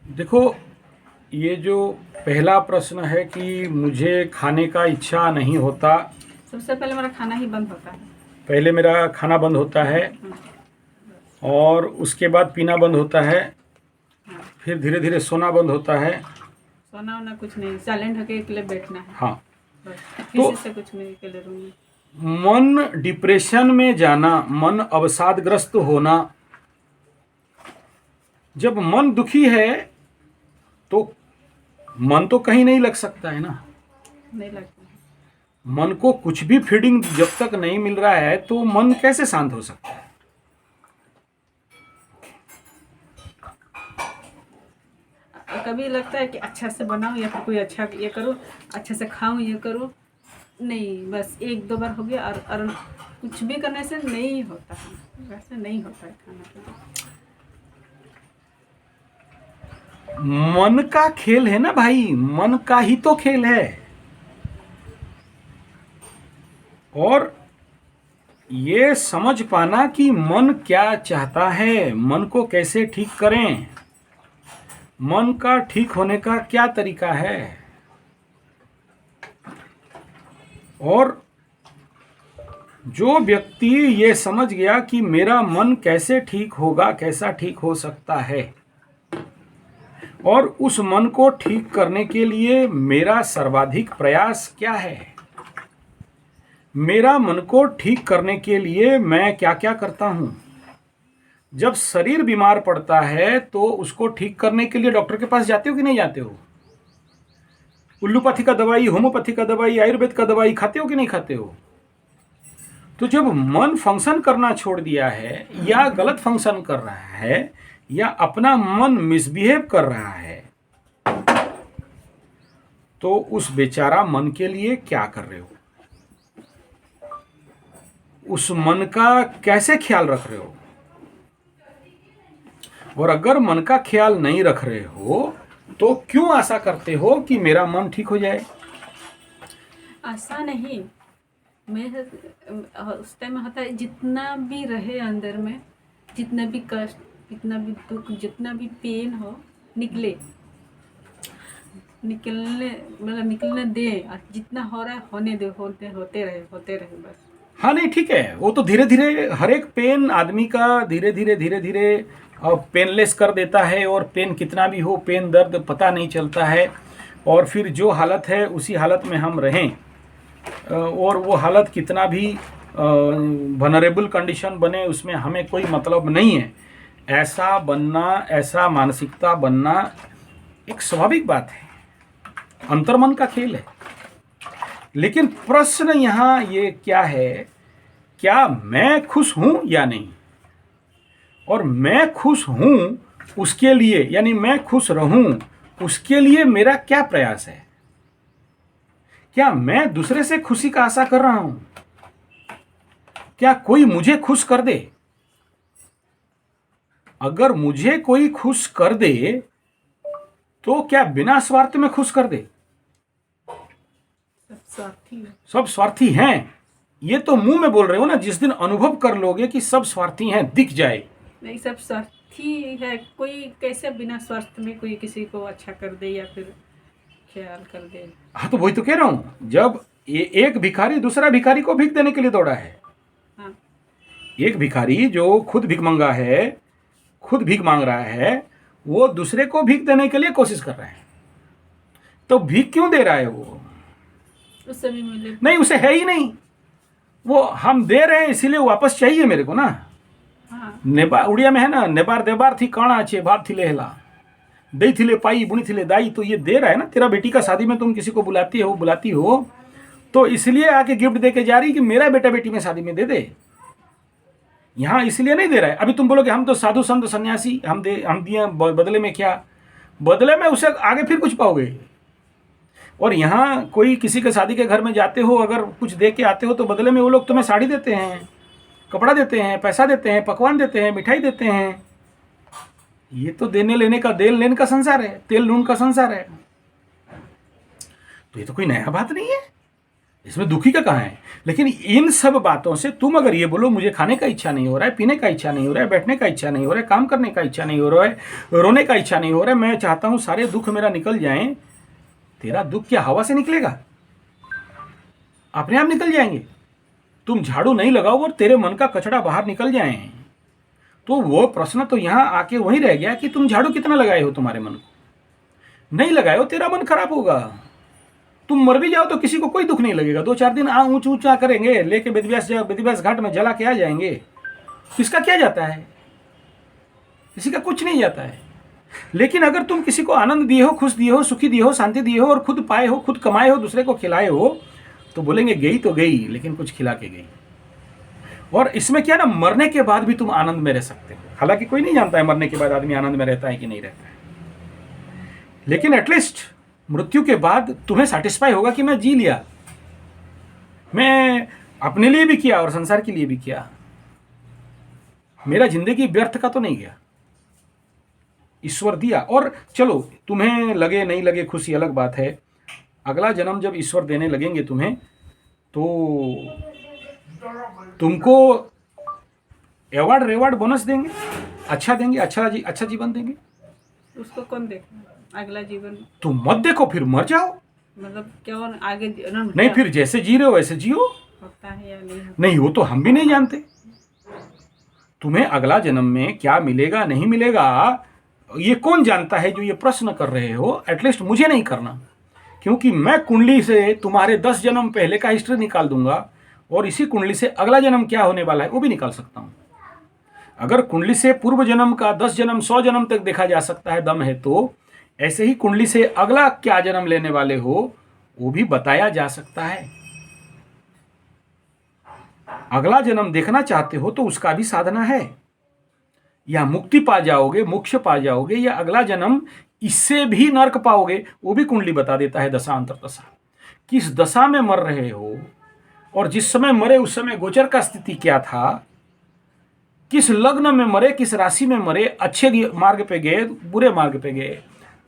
देखो, ये जो पहला प्रश्न है कि मुझे खाने का इच्छा नहीं होता। सबसे पहले मेरा खाना ही बंद होता है। पहले मेरा खाना बंद होता है हाँ, और उसके बाद पीना बंद होता है, हाँ। फिर धीरे धीरे सोना बंद होता है। सोना वोना कुछ नहीं, साइलेंट होके अकेले बैठना है हाँ, बस। तो किसी से कुछ नहीं, अकेले रूम में। मन डिप्रेशन में जाना, मन अवसादग्रस्त होना, जब मन दुखी है तो मन तो कहीं नहीं लग सकता है ना। नहीं लगता है। मन को कुछ भी फीडिंग जब तक नहीं मिल रहा है तो मन कैसे शांत हो सकता है। कभी लगता है कि अच्छा से बनाऊं या फिर कोई अच्छा ये करूं, अच्छे से खाऊं, ये करूं। नहीं, बस एक दो बार हो गया और कुछ भी करने से नहीं होता है, वैसे नहीं होता है खाना पीना। मन का खेल है ना भाई, मन का ही तो खेल है। और ये समझ पाना कि मन क्या चाहता है, मन को कैसे ठीक करें, मन का ठीक होने का क्या तरीका है। और जो व्यक्ति ये समझ गया कि मेरा मन कैसे ठीक होगा, कैसा ठीक हो सकता है, और उस मन को ठीक करने के लिए मेरा सर्वाधिक प्रयास क्या है, मेरा मन को ठीक करने के लिए मैं क्या क्या करता हूं। जब शरीर बीमार पड़ता है तो उसको ठीक करने के लिए डॉक्टर के पास जाते हो कि नहीं जाते हो। उल्लूपैथी का दवाई, होम्योपैथी का दवाई, आयुर्वेद का दवाई खाते हो कि नहीं खाते हो। तो जब मन फंक्शन करना छोड़ दिया है या गलत फंक्शन कर रहा है या अपना मन मिसबिहेव कर रहा है, तो उस बेचारा मन के लिए क्या कर रहे हो, उस मन का कैसे ख्याल रख रहे हो। और अगर मन का ख्याल नहीं रख रहे हो तो क्यों आशा करते हो कि मेरा मन ठीक हो जाए। ऐसा नहीं। मैं उस टाइम होता है, जितना भी रहे अंदर में, जितना भी कष्ट, जितना भी दुख, जितना भी पेन हो, निकले, निकलने मतलब निकलने दे। और जितना हो रहा है होने दे, होते रहे बस। हाँ, नहीं ठीक है, वो तो धीरे धीरे हर एक पेन आदमी का धीरे धीरे पेनलेस कर देता है। और पेन कितना भी हो, पेन दर्द पता नहीं चलता है। और फिर जो हालत है उसी हालत में हम रहें, और वो हालत कितना भी वनरेबल कंडीशन बने, उसमें हमें कोई मतलब नहीं है। ऐसा बनना, ऐसा मानसिकता बनना एक स्वाभाविक बात है, अंतर्मन का खेल है। लेकिन प्रश्न यहाँ ये क्या है, क्या मैं खुश हूं या नहीं। और मैं खुश हूं उसके लिए, यानी मैं खुश रहूं उसके लिए मेरा क्या प्रयास है। क्या मैं दूसरे से खुशी का आशा कर रहा हूं, क्या कोई मुझे खुश कर दे। अगर मुझे कोई खुश कर दे तो क्या बिना स्वार्थ में खुश कर दे। सब स्वार्थी है। सब स्वार्थी हैं, ये तो मुंह में बोल रहे हो ना। जिस दिन अनुभव कर लोगे कि सब स्वार्थी हैं, दिख जाए। नहीं, सब स्वार्थी है। कोई कैसे बिना स्वार्थ में कोई किसी को अच्छा कर दे या फिर ख्याल कर दे। हाँ, तो वही तो कह रहा हूं। जब एक भिखारी दूसरा भिखारी को भीख देने के लिए दौड़ा है, हाँ, एक भिखारी जो खुद भिखमंगा है, खुद भीख मांग रहा है, वो दूसरे को भीख देने के लिए कोशिश कर रहा है। तो भीख क्यों दे रहा है वो। उससे भी मिले। नहीं, उसे है ही नहीं। वो हम दे रहे हैं इसीलिए वापस चाहिए मेरे को ना। हाँ, नेबार उड़िया में है ना, नेबार देबार थी काणा अच्छे बाप थी लेहला, दई थी ले पाई बुनी थी ले दाई। तो ये दे रहा है ना, तेरा बेटी का शादी में तुम किसी को बुलाती हो तो इसलिए आके गिफ्ट दे के जा रही कि मेरा बेटा बेटी में शादी में दे दे। यहाँ इसलिए नहीं दे रहा है। अभी तुम बोलोगे हम तो साधु संत सन्यासी, हम दिए बदले में क्या, बदले में उसे आगे फिर कुछ पाओगे। और यहाँ कोई किसी के शादी के घर में जाते हो, अगर कुछ दे के आते हो तो बदले में वो लोग तुम्हें साड़ी देते हैं, कपड़ा देते हैं, पैसा देते हैं, पकवान देते हैं, मिठाई देते हैं। ये तो देने लेने का, देन लेन का संसार है, तेल नून का संसार है। तो ये तो कोई नया बात नहीं है। इसमें दुखी का कहाँ है? लेकिन इन सब बातों से तुम अगर ये बोलो मुझे खाने का इच्छा नहीं हो रहा है, पीने का इच्छा नहीं हो रहा है, बैठने का इच्छा नहीं हो रहा है, काम करने का इच्छा नहीं हो रहा है, रोने का इच्छा नहीं हो रहा है, मैं चाहता हूं सारे दुख मेरा निकल जाएं, तेरा दुख क्या हवा से निकलेगा? अपने आप निकल जाएंगे। तुम झाड़ू नहीं लगाओ और तेरे मन का कचरा बाहर निकल जाए, तो वो प्रश्न तो यहां आके वहीं रह गया कि तुम झाड़ू कितना लगाए हो तुम्हारे मन को। नहीं लगाए हो, तेरा मन खराब होगा। तुम मर भी जाओ तो किसी को कोई दुख नहीं लगेगा। 2-4 दिन ऊंच ऊंचा करेंगे, लेके वेदव्यास घाट में जला के आ जाएंगे। किसका क्या जाता है? किसी का कुछ नहीं जाता है। लेकिन अगर तुम किसी को आनंद दिए हो, खुश दिए हो, सुखी दिए हो, शांति दिए हो और खुद पाए हो, खुद कमाए हो, दूसरे को खिलाए हो, तो बोलेंगे गई तो गई, लेकिन कुछ खिला के गई। और इसमें क्या ना, मरने के बाद भी तुम आनंद में रह सकते हो। हालांकि कोई नहीं जानता है मरने के बाद आदमी आनंद में रहता है कि नहीं रहता है, लेकिन एटलीस्ट मृत्यु के बाद तुम्हें सैटिस्फाई होगा कि मैं जी लिया, मैं अपने लिए भी किया और संसार के लिए भी किया, मेरा जिंदगी व्यर्थ का तो नहीं गया, ईश्वर दिया। और चलो तुम्हें लगे नहीं लगे खुशी अलग बात है। अगला जन्म जब ईश्वर देने लगेंगे तुम्हें, तो तुमको एवार्ड रेवार्ड बोनस देंगे, अच्छा देंगे, अच्छा जीवन देंगे। उसको कौन देखेगा अगला जीवन? तुम मत देखो, फिर मर जाओ। मतलब क्या आगे नहीं, फिर जैसे जी रहे हो वैसे जियो। होता है या नहीं होता? नहीं, वो तो हम भी नहीं जानते। तुम्हें अगला जन्म में क्या मिलेगा नहीं मिलेगा, ये कौन जानता है? जो ये प्रश्न कर रहे हो, एटलीस्ट मुझे नहीं करना, क्योंकि मैं कुंडली से तुम्हारे 10 जन्म पहले का हिस्ट्री निकाल दूंगा और इसी कुंडली से अगला जन्म क्या होने वाला है वो भी निकाल सकता हूं। अगर कुंडली से पूर्व जन्म का 10 जन्म 100 जन्म तक देखा जा सकता है, दम है तो ऐसे ही कुंडली से अगला क्या जन्म लेने वाले हो वो भी बताया जा सकता है। अगला जन्म देखना चाहते हो तो उसका भी साधना है। या मुक्ति पा जाओगे, मोक्ष पा जाओगे, या अगला जन्म इससे भी नरक पाओगे, वो भी कुंडली बता देता है। दशा अंतर दशा, किस दशा में मर रहे हो और जिस समय मरे उस समय गोचर का स्थिति क्या था, किस लग्न में मरे, किस राशि में मरे, अच्छे मार्ग पे गए, बुरे मार्ग पे गए।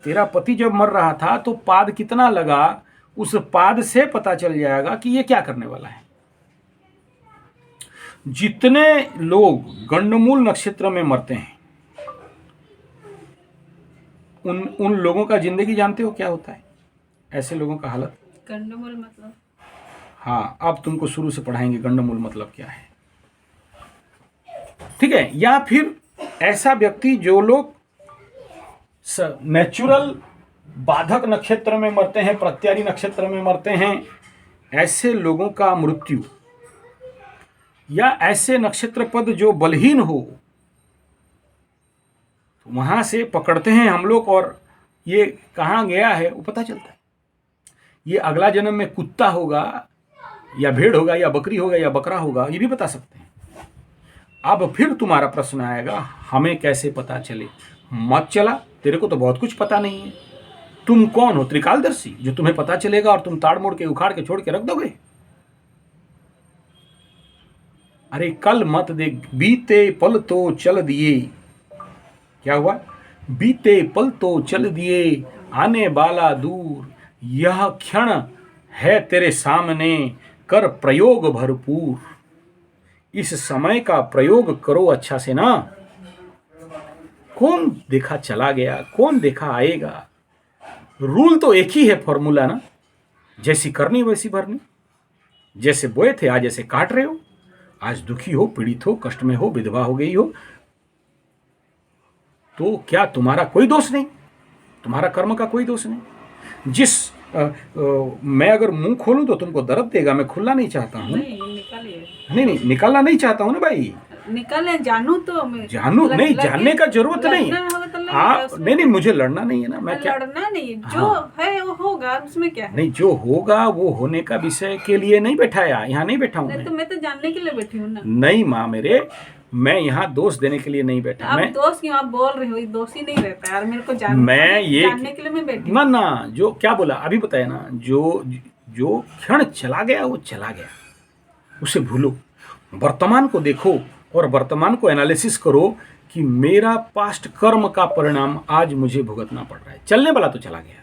तेरा पति जब मर रहा था तो पाद कितना लगा, उस पाद से पता चल जाएगा कि ये क्या करने वाला है। जितने लोग गंडमूल नक्षत्र में मरते हैं, उन लोगों का जिंदगी जानते हो क्या होता है? ऐसे लोगों का हालत। गंडमूल मतलब? हाँ, अब तुमको शुरू से पढ़ाएंगे गंडमूल मतलब क्या है, ठीक है। या फिर ऐसा व्यक्ति जो लोग नेचुरल बाधक नक्षत्र में मरते हैं, प्रत्यारी नक्षत्र में मरते हैं, ऐसे लोगों का मृत्यु, या ऐसे नक्षत्र पद जो बलहीन हो, तो वहां से पकड़ते हैं हम लोग और ये कहाँ गया है वो पता चलता है। ये अगला जन्म में कुत्ता होगा या भेड़ होगा या बकरी होगा या बकरा होगा, ये भी बता सकते हैं। अब फिर तुम्हारा प्रश्न आएगा, हमें कैसे पता चले? मत चला, तेरे को तो बहुत कुछ पता नहीं है। तुम कौन हो? त्रिकालदर्शी, जो तुम्हें पता चलेगा और तुम ताड़ मोड़ के उखाड़ के छोड़ के रख दोगे? अरे कल मत देख, बीते पल तो चल दिए। क्या हुआ? बीते पल तो चल दिए, आने वाला दूर, यह क्षण है तेरे सामने, कर प्रयोग भरपूर। इस समय का प्रयोग करो अच्छा से ना। कौन देखा चला गया, कौन देखा आएगा। रूल तो एक ही है, फॉर्मूला ना, जैसी करनी वैसी भरनी। जैसे बोए थे आज ऐसे काट रहे हो। आज दुखी हो, पीड़ित हो, कष्ट में हो, विधवा हो गई हो, तो क्या तुम्हारा कोई दोष नहीं? तुम्हारा कर्म का कोई दोष नहीं। मैं अगर मुंह खोलूं तो तुमको दर्द देगा, मैं खुलना नहीं चाहता हूँ। नहीं, निकालना नहीं चाहता हूँ ना भाई। निकाले जानू तो मैं जानू नहीं, जानने का जरूरत नहीं। नहीं, मुझे लड़ना नहीं है ना। मैं क्या लड़ना नहीं, जो है वो होगा, उसमें क्या है? नहीं, जो होगा वो होने का विषय के लिए नहीं बैठा है, यहाँ नहीं बैठा हूँ। तो मैं तो जानने के लिए बैठी हूँ ना। नहीं माँ मेरे, मैं यहाँ दोष देने के लिए नहीं बैठा। आप दोष क्यों आप बोल रहे हो? दोष ही नहीं रहता यार, मेरे को जानने के लिए मैं बैठी ना। जो क्या बोला अभी बताया ना, जो क्षण चला गया वो चला गया, उसे भूलो। वर्तमान को देखो और वर्तमान को एनालिसिस करो कि मेरा पास्ट कर्म का परिणाम आज मुझे भुगतना पड़ रहा है। चलने वाला तो चला गया,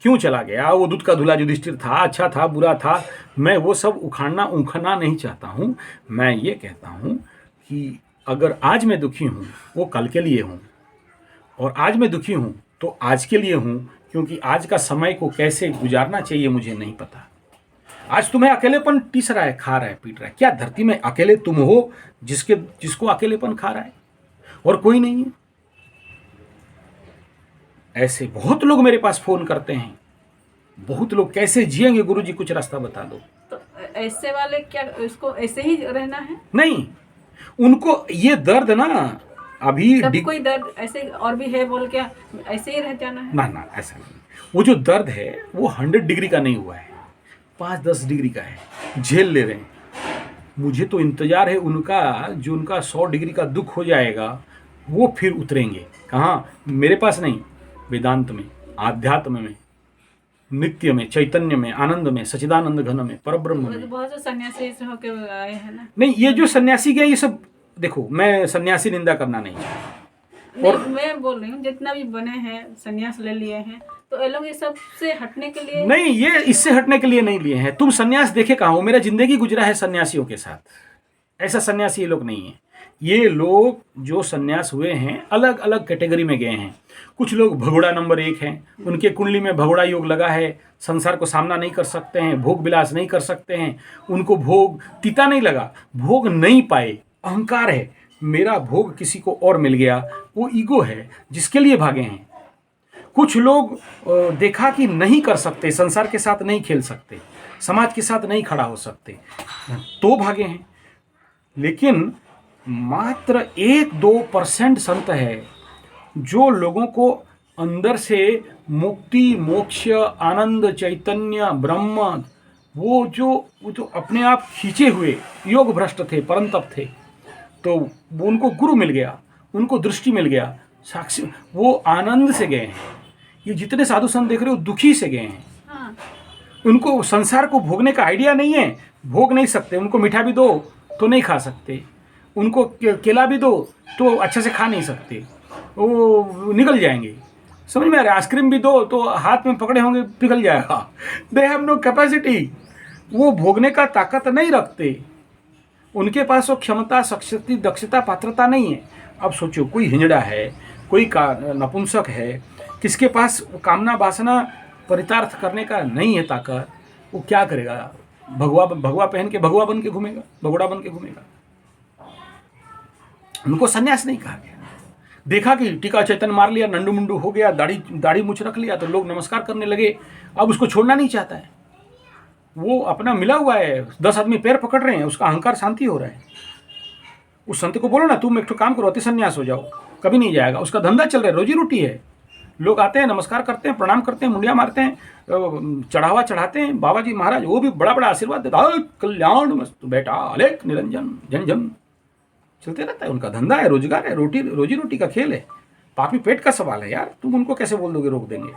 क्यों चला गया, वो दूध का धुला युधिष्ठिर था, अच्छा था बुरा था, मैं वो सब उखाड़ना उखड़ना नहीं चाहता हूँ। मैं ये कहता हूँ कि अगर आज मैं दुखी हूँ वो कल के लिए हूँ, और आज मैं दुखी हूँ तो आज के लिए हूँ, क्योंकि आज का समय को कैसे गुजारना चाहिए मुझे नहीं पता। आज तुम्हें अकेलेपन टीस रहा है, खा रहा है, पीट रहा है। क्या धरती में अकेले तुम हो जिसको अकेलेपन खा रहा है और कोई नहीं है? ऐसे बहुत लोग मेरे पास फोन करते हैं, बहुत लोग। कैसे जिएंगे गुरुजी, कुछ रास्ता बता दो। तो ऐसे वाले क्या उसको ऐसे ही रहना है? नहीं, उनको ये दर्द ना अभी तब कोई दर्द ऐसे और भी है बोल के ऐसे ही रह जाना है? ना ऐसा नहीं। वो जो दर्द है वो 100 डिग्री का नहीं हुआ है, 5-10 डिग्री का है, झेल ले रहे हैं। मुझे तो इंतजार है उनका, जो उनका 100 डिग्री का दुख हो जाएगा वो फिर उतरेंगे। कहाँ? मेरे पास नहीं, वेदांत में, आध्यात्म में, नित्य में, चैतन्य में, आनंद में, सच्चिदानंद घन में, परब्रह्म में। बहुत से सन्यासी से होके आए हैं ना। नहीं, ये जो सन्यासी गए ये सब, देखो मैं सन्यासी निंदा करना नहीं नहीं, मैं बोल रही हूँ जितना भी बने हैं सन्यास ले लिए हैं, तो ये लोग ये सब से हटने के लिए नहीं, ये इससे हटने के लिए नहीं लिए हैं। तुम सन्यास देखे कहाँ हो? मेरा जिंदगी गुजरा है सन्यासियों के साथ। ऐसा सन्यासी ये लोग नहीं है। ये लोग जो सन्यास हुए हैं अलग अलग कैटेगरी में गए हैं। कुछ लोग भगोड़ा नंबर 1 हैं, उनके कुंडली में भगोड़ा योग लगा है, संसार को सामना नहीं कर सकते हैं, भोग विलास नहीं कर सकते हैं, उनको भोग तीता नहीं लगा, भोग नहीं पाए, अहंकार है, मेरा भोग किसी को और मिल गया, वो ईगो है जिसके लिए भागे हैं। कुछ लोग देखा कि नहीं कर सकते, संसार के साथ नहीं खेल सकते, समाज के साथ नहीं खड़ा हो सकते, तो भागे हैं। लेकिन मात्र 1-2% संत है जो लोगों को अंदर से मुक्ति, मोक्ष, आनंद, चैतन्य, ब्रह्म, वो जो अपने आप खींचे हुए योग भ्रष्ट थे, परंतप थे, तो वो उनको गुरु मिल गया, उनको दृष्टि मिल गया, साक्षी, वो आनंद से गए हैं। ये जितने साधु संत देख रहे हो दुखी से गए हैं। हाँ। उनको संसार को भोगने का आइडिया नहीं है, भोग नहीं सकते। उनको मीठा भी दो तो नहीं खा सकते, उनको केला भी दो तो अच्छे से खा नहीं सकते, वो निकल जाएंगे। समझ में आ रहा है? आइसक्रीम भी दो तो हाथ में पकड़े होंगे पिघल जाएगा। दे हैव नो कैपेसिटी, वो भोगने का ताकत नहीं रखते, उनके पास वो क्षमता, शक्ति, दक्षता, पात्रता नहीं है। अब सोचो, कोई हिंजड़ा है, कोई नपुंसक है, किसके पास कामना वासना परितार्थ करने का नहीं है ताकत, वो क्या करेगा? भगवा पहन के भगवा बन के घूमेगा, भगोड़ा बन के घूमेगा। उनको सन्यास नहीं कहा गया। देखा कि टीका चैतन्य मार लिया, नंडू मुंडू हो गया, दाढ़ी मूछ रख लिया तो लोग नमस्कार करने लगे, अब उसको छोड़ना नहीं चाहता है। वो अपना मिला हुआ है, 10 आदमी पैर पकड़ रहे हैं, उसका अहंकार शांति हो रहा है। उस संत को बोलो ना, तुम एक काम करो, अति संन्यास हो जाओ, कभी नहीं जाएगा। उसका धंधा चल रहा है, रोजी रोटी है। लोग आते हैं, नमस्कार करते हैं, प्रणाम करते हैं, मुंडिया मारते हैं, चढ़ावा चढ़ाते हैं। बाबा जी महाराज वो भी बड़ा बड़ा आशीर्वाद देता है, कल्याण मस्त बेटा, अलेख निरंजन, जन जन चलते रहता है। उनका धंधा है, रोजगार है, रोजी रोटी का खेल है। पापी पेट का सवाल है यार, तुम उनको कैसे बोल दोगे रोक देंगे?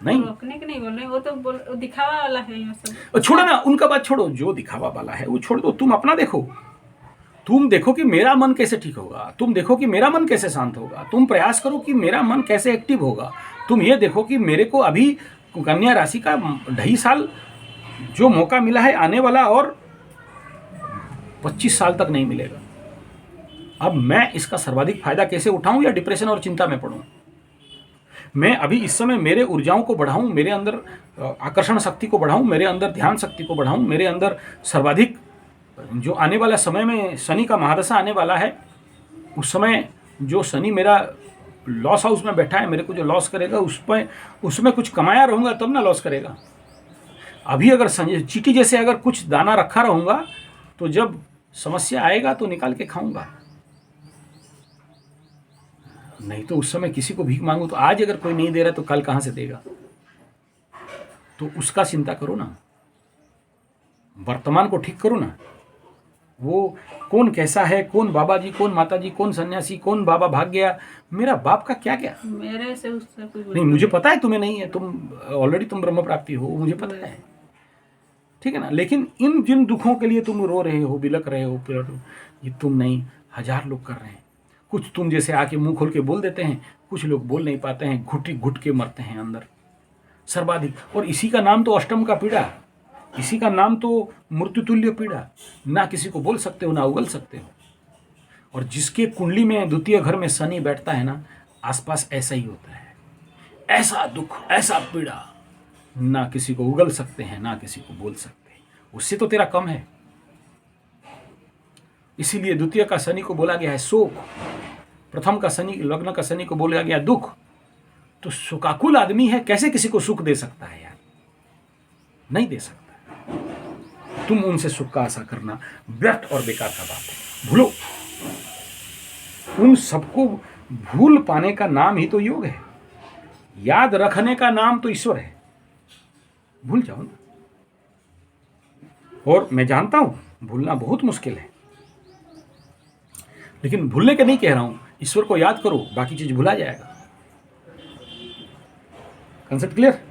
नहीं, रोकने के नहीं बोल रहे, वो तो वो दिखावा वाला है ये सब। छोड़ो ना, उनका बात छोड़ो, जो दिखावा वाला है वो छोड़ दो। तुम अपना देखो, तुम देखो कि मेरा मन कैसे ठीक होगा, तुम देखो कि मेरा मन कैसे शांत होगा, तुम प्रयास करो कि मेरा मन कैसे एक्टिव होगा। तुम ये देखो कि मेरे को अभी कन्या राशि का 2.5 साल जो मौका मिला है, आने वाला और 25 साल तक नहीं मिलेगा। अब मैं इसका सर्वाधिक फायदा कैसे उठाऊं या डिप्रेशन और चिंता में पड़ूं? मैं अभी इस समय मेरे ऊर्जाओं को बढ़ाऊं, मेरे अंदर आकर्षण शक्ति को बढ़ाऊं, मेरे अंदर ध्यान शक्ति को बढ़ाऊं, मेरे अंदर सर्वाधिक जो आने वाला समय में शनि का महादशा आने वाला है, उस समय जो शनि मेरा लॉस हाउस में बैठा है, मेरे को जो लॉस करेगा उसमें कुछ कमाया रहूँगा तब ना लॉस करेगा। अभी अगर चीटी जैसे अगर कुछ दाना रखा रहूँगा तो जब समस्या आएगा तो निकाल के खाऊंगा, नहीं तो उस समय किसी को भीख मांगू तो आज अगर कोई नहीं दे रहा तो कल कहाँ से देगा? तो उसका चिंता करो ना, वर्तमान को ठीक करो ना। वो कौन कैसा है, कौन बाबा जी, कौन माता जी, कौन सन्यासी, कौन बाबा भाग गया, मेरा बाप का क्या क्या? मेरे से उससे कुछ नहीं, मुझे पता है तुम्हें नहीं है, तुम ऑलरेडी तुम ब्रह्म प्राप्ति हो, मुझे पता है, ठीक है ना। लेकिन इन जिन दुखों के लिए तुम रो रहे हो, बिलक रहे हो, ये तुम नहीं, 1000 लोग कर रहे हैं। कुछ तुम जैसे आके मुंह खोल के बोल देते हैं, कुछ लोग बोल नहीं पाते हैं, घुट के मरते हैं अंदर। सर्वाधिक। और इसी का नाम तो अष्टम का पीड़ा, इसी का नाम तो मृत्युतुल्य पीड़ा। ना किसी को बोल सकते हो ना उगल सकते हो। और जिसके कुंडली में द्वितीय घर में शनि बैठता है ना, आसपास ऐसा ही होता है, ऐसा दुख, ऐसा पीड़ा, ना किसी को उगल सकते हैं ना किसी को बोल सकते हैं। उससे तो तेरा कम है। इसीलिए द्वितीय का शनि को बोला गया है शोक, प्रथम का शनि, लग्न का शनि को बोला गया दुख। तो शोकाकुल आदमी है, कैसे किसी को सुख दे सकता है यार? नहीं दे सकता। तुम उनसे सुख का आशा करना व्यर्थ और बेकार का बात है। भूलो। उन सबको भूल पाने का नाम ही तो योग है, याद रखने का नाम तो ईश्वर है। भूल जाओ ना। और मैं जानता हूं भूलना बहुत मुश्किल है, लेकिन भूलने के नहीं कह रहा हूं, ईश्वर को याद करो, बाकी चीज भुला जाएगा। Concept clear?